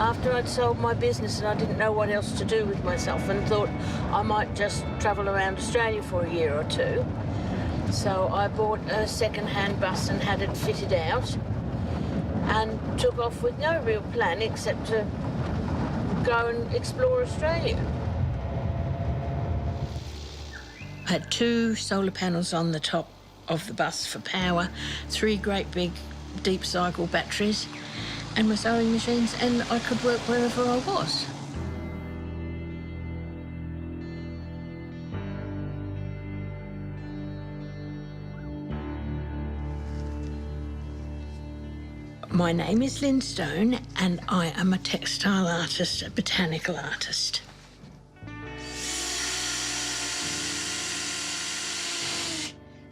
after I'd sold my business and I didn't know what else to do with myself and thought I might just travel around Australia for a year or two. So I bought a second-hand bus and had it fitted out and took off with no real plan except to go and explore Australia. I had 2 solar panels on the top of the bus for power, 3 great big deep cycle batteries, and my sewing machines, and I could work wherever I was. My name is Lynne Stone, and I am a textile artist, a botanical artist.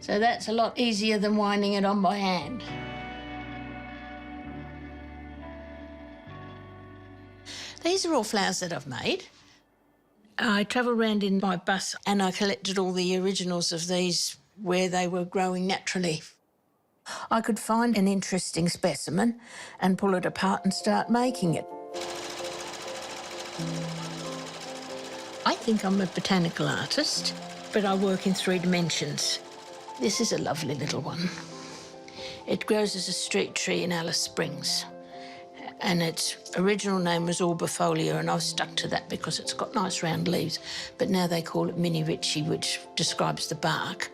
So that's a lot easier than winding it on by hand. These are all flowers that I've made. I travelled around in my bus and I collected all the originals of these where they were growing naturally. I could find an interesting specimen and pull it apart and start making it. I think I'm a botanical artist, but I work in 3 dimensions. This is a lovely little one. It grows as a street tree in Alice Springs, and its original name was Orbifolia, and I've stuck to that because it's got nice round leaves, but now they call it Mini Ritchie, which describes the bark,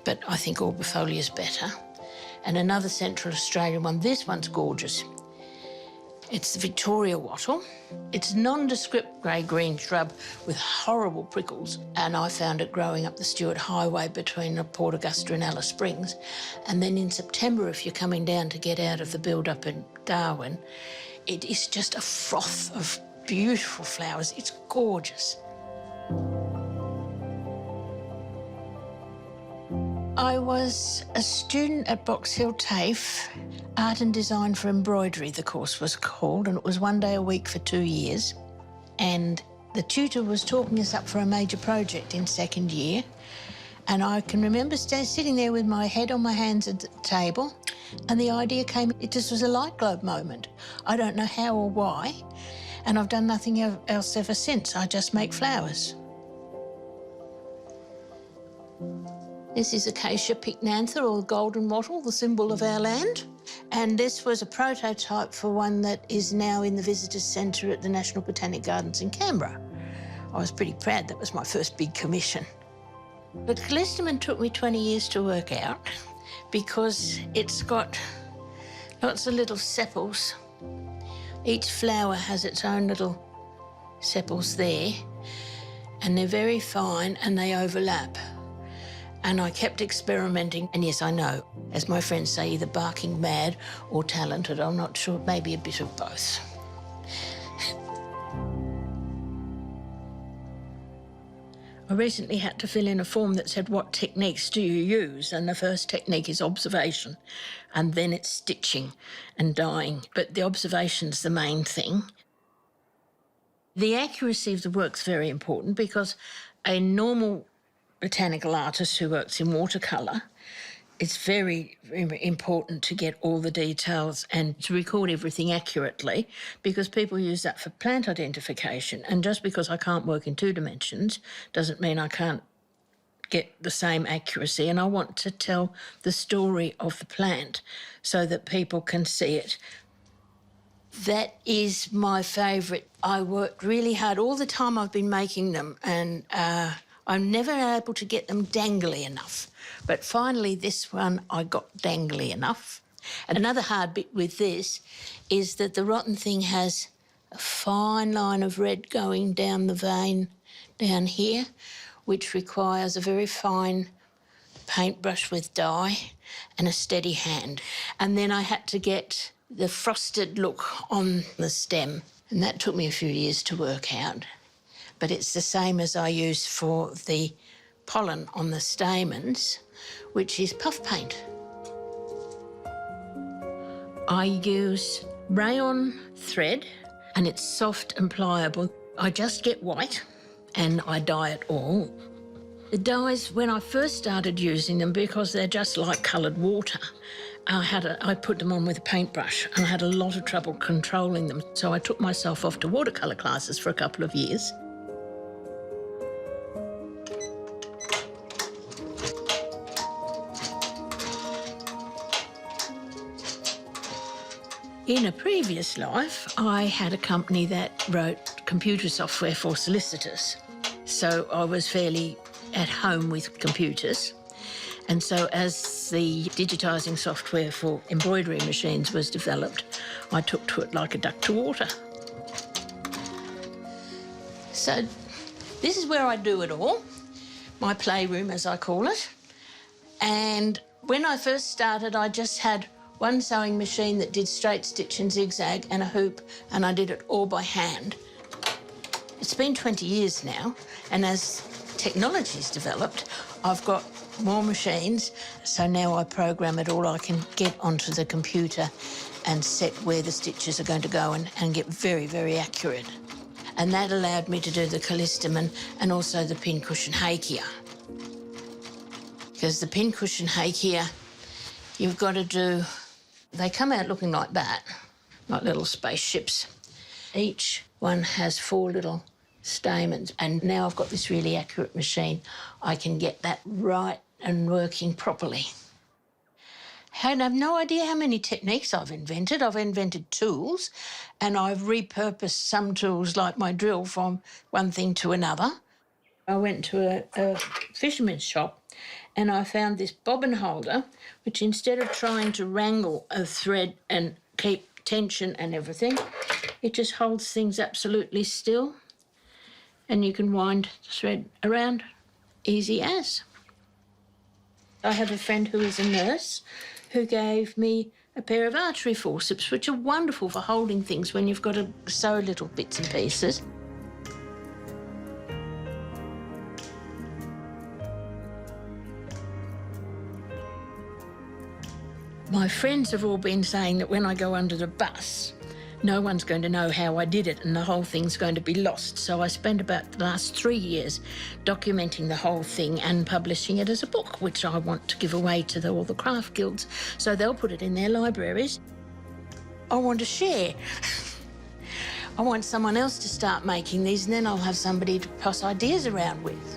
but I think Orbifolia is better. And another Central Australian one, this one's gorgeous. It's the Victoria wattle. It's a nondescript grey-green shrub with horrible prickles, and I found it growing up the Stuart Highway between Port Augusta and Alice Springs. And then in September, if you're coming down to get out of the build-up in Darwin, it is just a froth of beautiful flowers. It's gorgeous. I was a student at Box Hill TAFE, Art and Design for Embroidery, the course was called, and it was 1 day a week for 2 years. And the tutor was talking us up for a major project in 2nd year. And I can remember sitting there with my head on my hands at the table, and the idea came, it just was a light bulb moment. I don't know how or why, and I've done nothing else ever since. I just make flowers. This is Acacia pycnantha, or golden wattle, the symbol of our land. And this was a prototype for one that is now in the Visitors Centre at the National Botanic Gardens in Canberra. I was pretty proud. That was my first big commission. The callistemon took me 20 years to work out because it's got lots of little sepals. Each flower has its own little sepals there, and they're very fine and they overlap. And I kept experimenting, and yes, I know, as my friends say, either barking mad or talented. I'm not sure, maybe a bit of both. I recently had to fill in a form that said, what techniques do you use? And the first technique is observation, and then it's stitching and dyeing. But the observation's the main thing. The accuracy of the work's very important because a normal botanical artist who works in watercolour, it's very, very important to get all the details and to record everything accurately because people use that for plant identification. And just because I can't work in 2 dimensions doesn't mean I can't get the same accuracy. And I want to tell the story of the plant so that people can see it. That is my favourite. I worked really hard all the time I've been making them, and I'm never able to get them dangly enough. But finally, this one, I got dangly enough. And another hard bit with this is that the rotten thing has a fine line of red going down the vein down here, which requires a very fine paintbrush with dye and a steady hand. And then I had to get the frosted look on the stem, and that took me a few years to work out. But it's the same as I use for the pollen on the stamens, which is puff paint. I use rayon thread, and it's soft and pliable. I just get white and I dye it all. The dyes, when I first started using them, because they're just like coloured water, I put them on with a paintbrush and I had a lot of trouble controlling them. So I took myself off to watercolour classes for a couple of years. In a previous life, I had a company that wrote computer software for solicitors. So I was fairly at home with computers. And so as the digitising software for embroidery machines was developed, I took to it like a duck to water. So this is where I do it all, my playroom as I call it. And when I first started, I just had one sewing machine that did straight stitch and zigzag and a hoop, and I did it all by hand. It's been 20 years now, and as technology's developed, I've got more machines, so now I program it all. I can get onto the computer and set where the stitches are going to go and get very, very accurate. And that allowed me to do the callistemon and also the pincushion hakea. Because the pincushion hakea, you've got to do, they come out looking like that, like little spaceships. Each one has 4 little stamens, and now I've got this really accurate machine. I can get that right and working properly. And I've no idea how many techniques I've invented. I've invented tools, and I've repurposed some tools like my drill from one thing to another. I went to a fisherman's shop and I found this bobbin holder, which instead of trying to wrangle a thread and keep tension and everything, it just holds things absolutely still. And you can wind the thread around easy as. I have a friend who is a nurse who gave me a pair of archery forceps, which are wonderful for holding things when you've got to sew little bits and pieces. My friends have all been saying that when I go under the bus, no one's going to know how I did it and the whole thing's going to be lost. So I spent about the last 3 years documenting the whole thing and publishing it as a book, which I want to give away to all the craft guilds, so they'll put it in their libraries. I want to share. I want someone else to start making these, and then I'll have somebody to pass ideas around with.